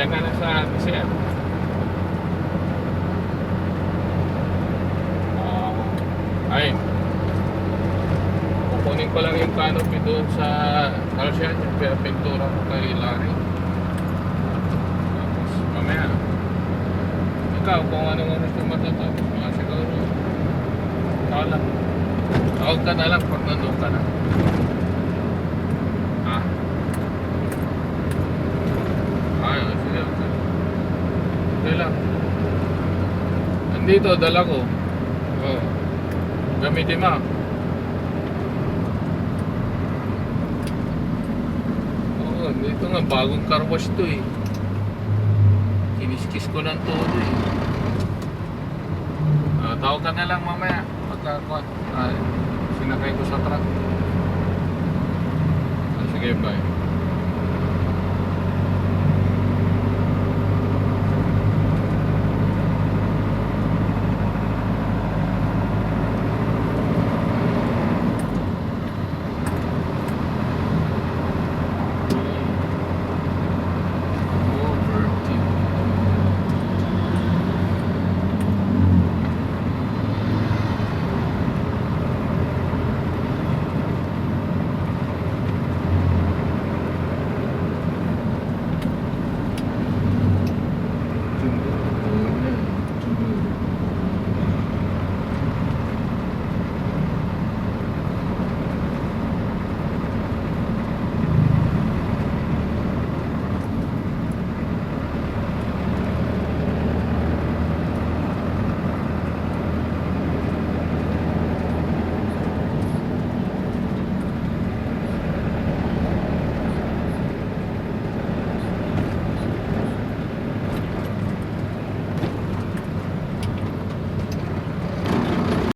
Diyan ka na sa sir. Ay, kukunin ko lang yung canopy doon sa Alshan, yung pintura ko kay Larry. Tapos mamaya, ikaw kung anong oras ka matatapos, mga siguro tawag ka na lang pag nandun ka na. Ha? Ay, sige, okay. Okay lang. Nandito, dala ko. Oo. Gamitin mo. Oo, dito nga, bagong car wash to eh. Kiniskis ko ng todo eh. Tawag ka na lang mamaya. Pagka sinakay ko sa truck. Sige, bye.